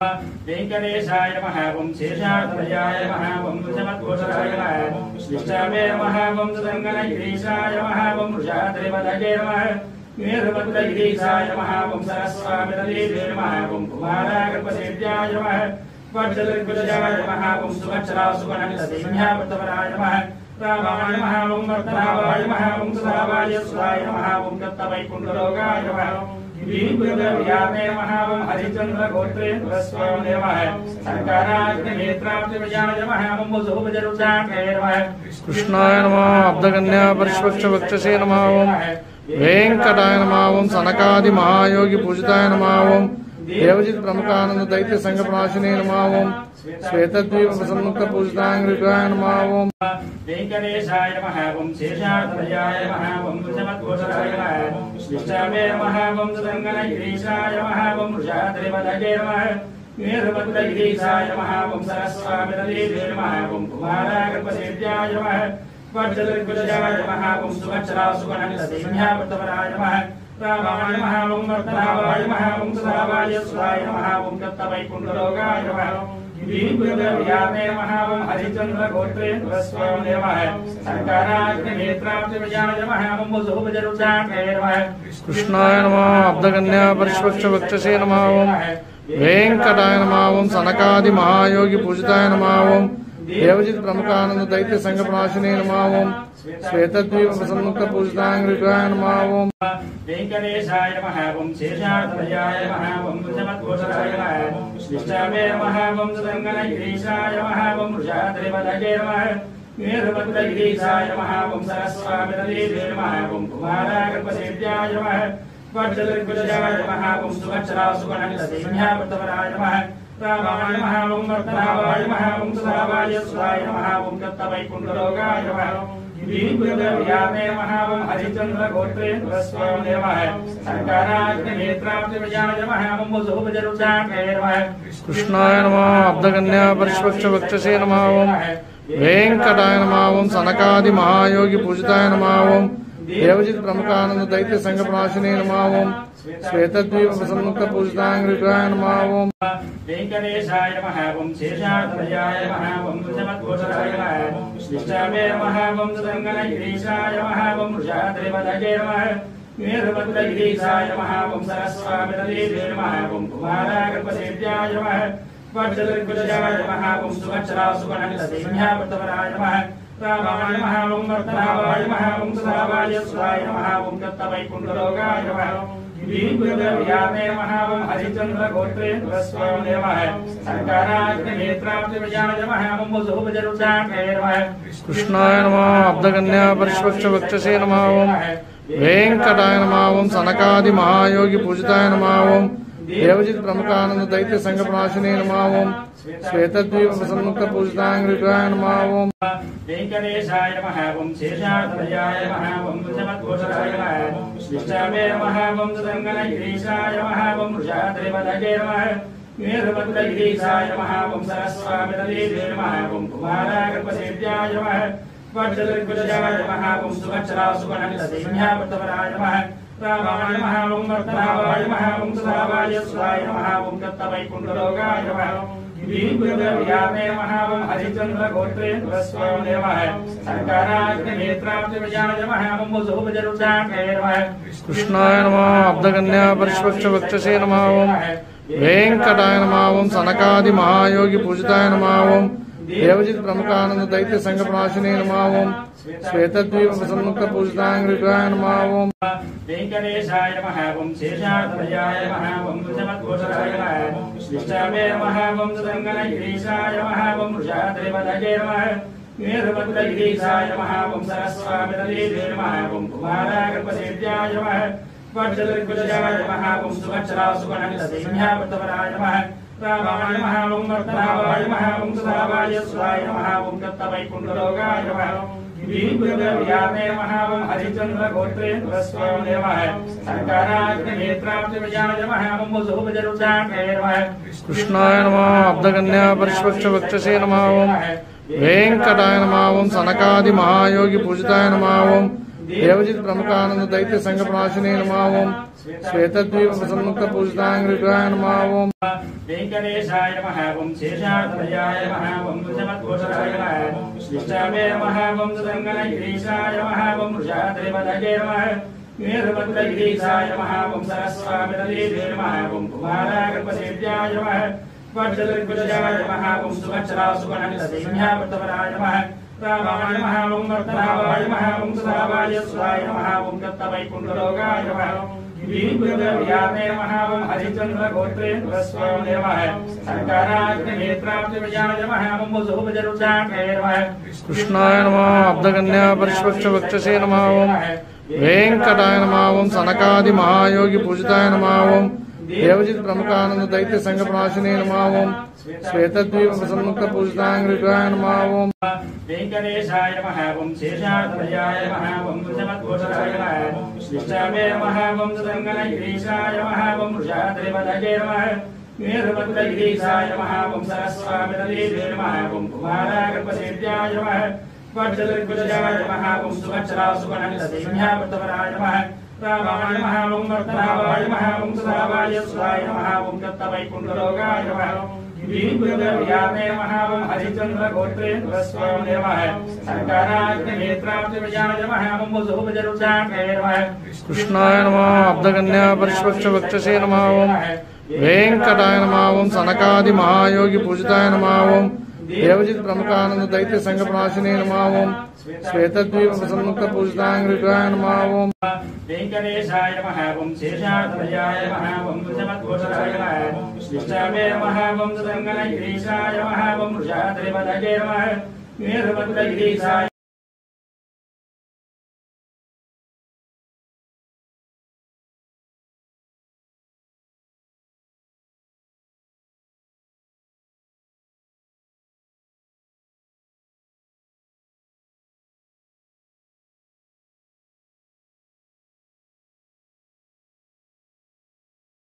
वेंकटेशाय नमः ओं शेषाद्वयाय नमः ओं वृषभद्घोषाय नमः विष्णवे नमः ओं सुदङ्गनगिरीशाय नमः ओं वृषाद्रिवदगे नमः वीरभद्रगिरीशाय नमः ओं सरस्वामिरदेवे नमः ओं कुमारागर्भसेव्याय नमः वज्रदिग्विजयाय नमः ओं सुभद्रासुगणसिंहावृतवराय नमः रामाय नमः ओं वर्तनावाय नमः ओं सुधावाय सुधाय नमः ओं दत्तवैकुण्ठलोकाय नमः वीरभद्रव्यामे नमः ओं हरिचन्द्रगोत्रे तुलस्वामिने नमः शङ्कराग्निनेत्राब्जविजयाय नमः ओं वसुभजरुचाङ्गे नमः कृष्णाय नमः अब्धकन्या परिष्वक्षवक्षसे नमः ओं वेंकटाय नमः ओं सनकादि महायोगी पूजिताय नमः ओं देवजित प्रमुखानंद दैत्य संघ प्रणाशिने नमः ओं श्वेतद्वीप प्रसन्मुक्त पूजितांग्रिकाय नमः ओं वेंकटेशाय नमः ओं शेषाद्वयाय नमः ओं वृषभद्घोषाय नमः विष्णवे नमः ओं सुदङ्गनगिरीशाय नमः ओं वृषाद्रिवदगे नमः वीरभद्रगिरीशाय नमः ओं सरस्वामिरदेवे नमः ओं कुमारागर्भसेव्याय नमः वज्रदिग्विजयाय नमः ओं सुभद्रासुगणसिंहावृतवराय नमः रामाय नमः ओं वर्तनावाय नमः ओं सुधावाय सुधाय नमः ओं दत्तवैकुण्ठलोकाय नमः वीरभद्रव्यामे नमः ओं हरिचन्द्रगोत्रे तुलस्वामिने नमः शङ्कराग्निनेत्राब्जविजयाय नमः ओं वसुभजरुचाङ्गे नमः कृष्णाय नमः अब्धकन्या परिष्वक्षवक्षसे नमः ओं वेंकटाय नमः ओं सनकादि महायोगी पूजिताय नमः ओं देवजित प्रमुखानंद दैत्य संघ प्रणाशिने नमः ओं श्वेतद्वीप प्रसन्मुक्त पूजितांग्रिकाय नमः ओं वेंकटेशाय नमः ओं शेषाद्वयाय नमः ओं वृषभद्घोषाय नमः विष्णवे नमः ओं सुदङ्गनगिरीशाय नमः ओं वृषाद्रिवदगे नमः वीरभद्रगिरीशाय नमः ओं सरस्वामिरदेवे नमः ओं कुमारागर्भसेव्याय नमः वज्रदिग्विजयाय नमः ओं सुभद्रासुगणसिंहावृतवराय नमः रामाय नमः ओं वर्तनावाय नमः ओं सुधावाय सुधाय नमः ओं दत्तवैकुण्ठलोकाय नमः वीरभद्रव्यामे नमः ओं हरिचन्द्रगोत्रे तुलस्वामिने नमः शङ्कराग्निनेत्राब्जविजयाय नमः ओं वसुभजरुचाङ्गे नमः कृष्णाय नमः अब्धकन्या परिष्वक्षवक्षसे नमः ओं वेंकटाय नमः ओं सनकादि महायोगी पूजिताय नमः ओं देवजित प्रमुखानंद दैत्य संघ प्रणाशिने नमः ओं श्वेतद्वीप प्रसन्मुक्त पूजितांग्रिकाय नमः ओं वेंकटेशाय नमः ओं शेषाद्वयाय नमः ओं वृषभद्घोषाय नमः विष्णवे नमः ओं सुदङ्गनगिरीशाय नमः ओं वृषाद्रिवदगे नमः वीरभद्रगिरीशाय नमः ओं सरस्वामिरदेवे नमः ओं कुमारागर्भसेव्याय नमः वज्रदिग्विजयाय नमः ओं सुभद्रासुगणसिंहावृतवराय नमः रामाय नमः ओं वर्तनावाय नमः ओं सुधावाय सुधाय नमः ओं दत्तवैकुण्ठलोकाय नमः वीरभद्रव्यामे नमः ओं हरिचन्द्रगोत्रे तुलस्वामिने नमः शङ्कराग्निनेत्राब्जविजयाय नमः ओं वसुभजरुचाङ्गे नमः कृष्णाय नमः अब्धकन्या परिष्वक्षवक्षसे नमः ओं वेंकटाय नमः ओं सनकादि महायोगी पूजिताय नमः ओं देवजित प्रमुखानंद दैत्य संघ प्रणाशिने नमः ओं श्वेतद्वीप प्रसन्मुक्त पूजितांग्रिकाय नमः ओं वेंकटेशाय नमः ओं शेषाद्वयाय नमः ओं वृषभद्घोषाय नमः विष्णवे नमः ओं सुदङ्गनगिरीशाय नमः ओं वृषाद्रिवदगे नमः वीरभद्रगिरीशाय नमः ओं सरस्वामिरदेवे नमः ओं कुमारागर्भसेव्याय नमः वज्रदिग्विजयाय नमः ओं सुभद्रासुगणसिंहावृतवराय नमः रामाय नमः ओं वर्तनावाय नमः ओं सुधावाय सुधाय नमः ओं दत्तवैकुण्ठलोकाय नमः वीरभद्रव्यामे नमः ओं हरिचन्द्रगोत्रे तुलस्वामिने नमः शङ्कराग्निनेत्राब्जविजयाय नमः ओं वसुभजरुचाङ्गे नमः कृष्णाय नमः अब्धकन्या परिष्वक्षवक्षसे नमः ओं वेंकटाय नमः ओं सनकादि महायोगी पूजिताय नमः ओं देवजित प्रमुखानंद दैत्य संघ प्रणाशिने नमः ओं श्वेतद्वीप प्रसन्मुक्त पूजितांग्रिकाय नमः ओं वेंकटेशाय नमः ओं शेषाद्वयाय नमः ओं वृषभद्घोषाय नमः विष्णवे नमः ओं सुदङ्गनगिरीशाय नमः ओं वृषाद्रिवदगे नमः वीरभद्रगिरीशाय नमः ओं सरस्वामिरदेवे नमः ओं कुमारागर्भसेव्याय नमः वज्रदिग्विजयाय नमः ओं सुभद्रासुगणसिंहावृतवराय नमः रामाय नमः ओं वर्तनावाय नमः ओं सुधावाय सुधाय नमः ओं दत्तवैकुण्ठलोकाय नमः वीरभद्रव्यामे नमः ओं हरिचन्द्रगोत्रे तुलस्वामिने नमः शङ्कराग्निनेत्राब्जविजयाय नमः ओं वसुभजरुचाङ्गे नमः कृष्णाय नमः अब्धकन्या परिष्वक्षवक्षसे नमः ओं वेंकटाय नमः ओं सनकादि महायोगी पूजिताय नमः ओं देवजित प्रमुखानंद दैत्य संघ प्रणाशिने नमः ओम श्वेतद्वीप प्रसन्मुक्त पूजितांग विग्रहाय नमः ओम वेंकटेशाय नमः ओम शेषातलयाय नमः ओम जमत्कोशराय नमः शिष्टावे नमः ओम सदंगनगिरीशाय नमः ओम वृषाद्रिवदगे नमः वीरभद्रगिरीशाय नमः ओम सरस्वामितदेवे नमः ओम कुमारागर्भसेव्याय नमः वज्रदिग्विजयाय नमः ओम सुभद्रासुगणसिंहावृतवराय नमः रामाय नमः ओम वर्तनावाय नमः ओम सदावाय सुराय नमः ओम दत्तवैकुण्ठलोकाय नमः वीरभद्रव्यामे नमः ओम हरिचन्द्रगोत्रेन्द्रस्वामिने नमः शङ्कराग्निनेत्राब्जविजयाय नमः ओम वसुभजरुचाङ्गे नमः कृष्णाय नमः अब्धकन्या परिष्वक्ष वक्षसे नमः ओम वेंकटाय नमः ओम सनकादि महायोगी पूजिताय नमः ओम देवजित प्रमुखानंद दैत्य संघ प्रणाशिने नमः ओम श्वेतद्वीप प्रसन्मुक्त पूजितांग विग्रहाय नमः ओम वेंकटेशाय नमः ओम शेषातलयाय नमः ओम जमत्कोशराय नमः शिष्टावे नमः ओम सदंगनगिरीशाय नमः ओम वृषाद्रिवदगे नमः वीरभद्रगिरीशाय नमः ओम सरस्वामितदेवे नमः ओम कुमारागर्भसेव्याय नमः वज्रदिग्विजयाय नमः ओम सुभद्रासुगणसिंहावृतवराय नमः रामाय नमः ओम वर्तनावाय नमः ओम सदावाय सुराय नमः ओम दत्तवैकुण्ठलोकाय नमः वीरभद्रव्यामे नमः ओम हरिचन्द्रगोत्रेन्द्रस्वामिने नमः शङ्कराग्निनेत्राब्जविजयाय नमः ओम वसुभजरुचाङ्गे नमः कृष्णाय नमः अब्धकन्या परिष्वक्ष वक्षसे नमः ओम वेंकटाय नमः ओम सनकादि महायोगी पूजिताय नमः ओम देवजित प्रमुखानंद दैत्य संघ प्रणाशिने नमः ओम श्वेतद्वीप प्रसन्मुक्त पूजितांग विग्रहाय नमः ओम वेंकटेशाय नमः ओम शेषातलयाय नमः ओम जमत्कोशराय नमः शिष्टावे नमः ओम सदंगनगिरीशाय नमः ओम वृषाद्रिवदगे नमः वीरभद्रगिरीशाय